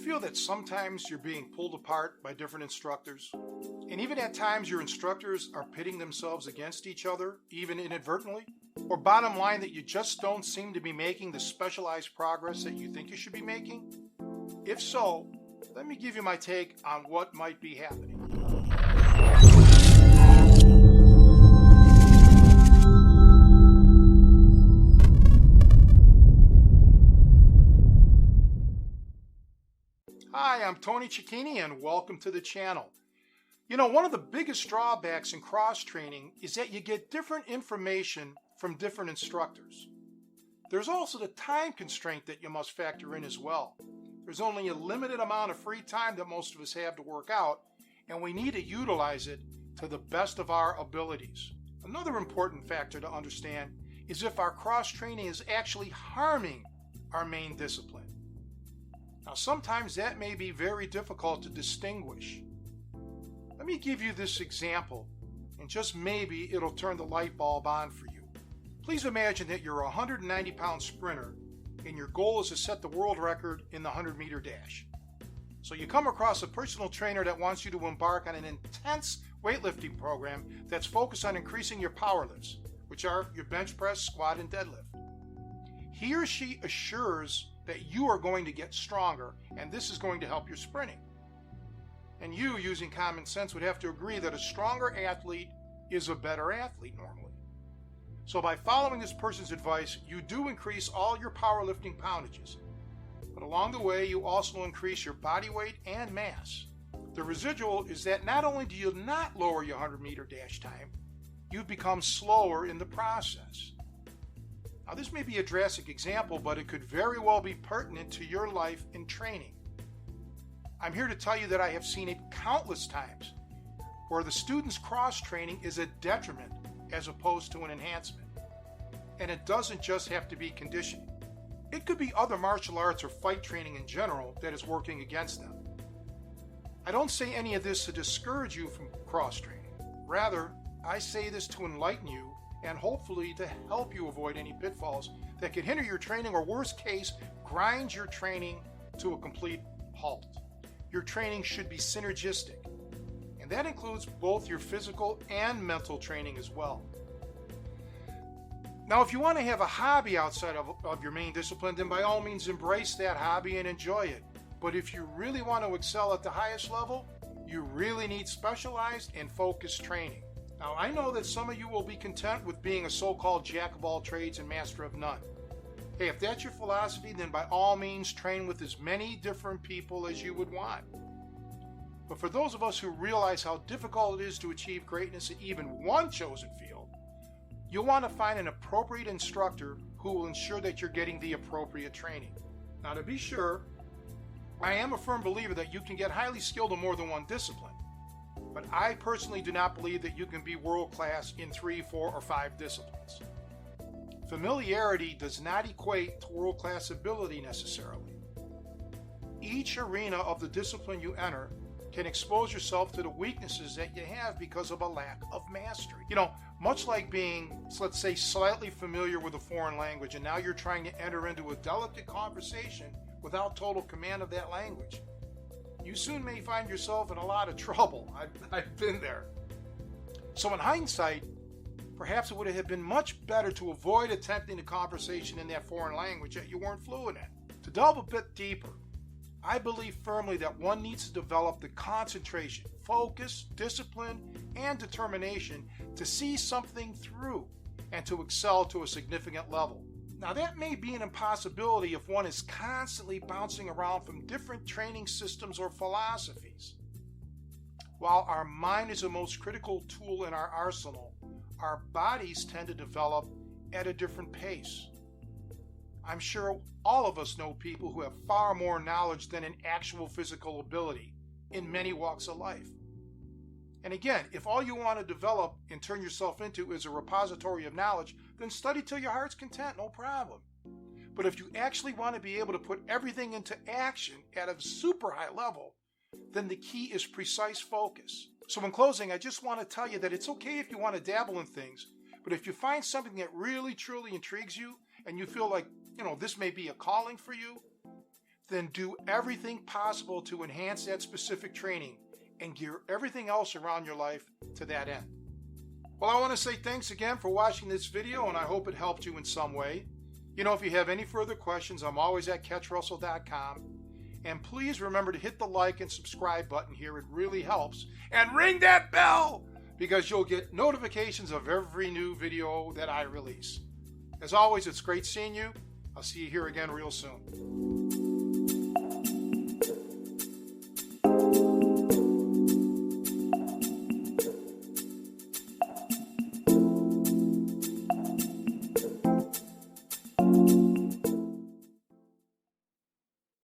feel that sometimes you're being pulled apart by different instructors? And even at times your instructors are pitting themselves against each other, even inadvertently? Or bottom line, that you just don't seem to be making the specialized progress that you think you should be making? If so, let me give you my take on what might be happening. Hi, I'm Tony Cecchine and welcome to the channel. You know, one of the biggest drawbacks in cross-training is that you get different information from different instructors. There's also the time constraint that you must factor in as well. There's only a limited amount of free time that most of us have to work out, and we need to utilize it to the best of our abilities. Another important factor to understand is if our cross-training is actually harming our main discipline. Now, sometimes that may be very difficult to distinguish. Let me give you this example, and just maybe it'll turn the light bulb on for you. Please imagine that you're a 190-pound sprinter, and your goal is to set the world record in the 100-meter dash. So you come across a personal trainer that wants you to embark on an intense weightlifting program that's focused on increasing your power lifts, which are your bench press, squat, and deadlift. He or she assures that you are going to get stronger, and this is going to help your sprinting. And you, using common sense, would have to agree that a stronger athlete is a better athlete normally. So by following this person's advice, you do increase all your powerlifting poundages. But along the way, you also increase your body weight and mass. The residual is that not only do you not lower your 100-meter dash time, you've become slower in the process. Now, this may be a drastic example, but it could very well be pertinent to your life in training. I'm here to tell you that I have seen it countless times where the student's cross-training is a detriment as opposed to an enhancement. And it doesn't just have to be conditioning. It could be other martial arts or fight training in general that is working against them. I don't say any of this to discourage you from cross-training. Rather, I say this to enlighten you and hopefully to help you avoid any pitfalls that could hinder your training or, worst case, grind your training to a complete halt. Your training should be synergistic, and that includes both your physical and mental training as well. Now, if you want to have a hobby outside of your main discipline, then by all means embrace that hobby and enjoy it. But if you really want to excel at the highest level, you really need specialized and focused training. Now, I know that some of you will be content with being a so-called jack of all trades and master of none. Hey, if that's your philosophy, then by all means train with as many different people as you would want. But for those of us who realize how difficult it is to achieve greatness in even one chosen field, you'll want to find an appropriate instructor who will ensure that you're getting the appropriate training. Now, to be sure, I am a firm believer that you can get highly skilled in more than one discipline. But I personally do not believe that you can be world-class in 3, 4, or 5 disciplines. Familiarity does not equate to world-class ability necessarily. Each arena of the discipline you enter can expose yourself to the weaknesses that you have because of a lack of mastery. You know, much like being, let's say, slightly familiar with a foreign language, and now you're trying to enter into a delicate conversation without total command of that language. You soon may find yourself in a lot of trouble. I've been there. So in hindsight, perhaps it would have been much better to avoid attempting a conversation in that foreign language that you weren't fluent in. To delve a bit deeper, I believe firmly that one needs to develop the concentration, focus, discipline, and determination to see something through and to excel to a significant level. Now, that may be an impossibility if one is constantly bouncing around from different training systems or philosophies. While our mind is the most critical tool in our arsenal, our bodies tend to develop at a different pace. I'm sure all of us know people who have far more knowledge than an actual physical ability in many walks of life. And again, if all you want to develop and turn yourself into is a repository of knowledge, then study till your heart's content, no problem. But if you actually want to be able to put everything into action at a super high level, then the key is precise focus. So in closing, I just want to tell you that it's okay if you want to dabble in things, but if you find something that really truly intrigues you and you feel like, this may be a calling for you, then do everything possible to enhance that specific training and gear everything else around your life to that end. Well, I want to say thanks again for watching this video, and I hope it helped you in some way. You know, if you have any further questions, I'm always at catchrussell.com. And please remember to hit the like and subscribe button here. It really helps. And ring that bell, because you'll get notifications of every new video that I release. As always, it's great seeing you. I'll see you here again real soon.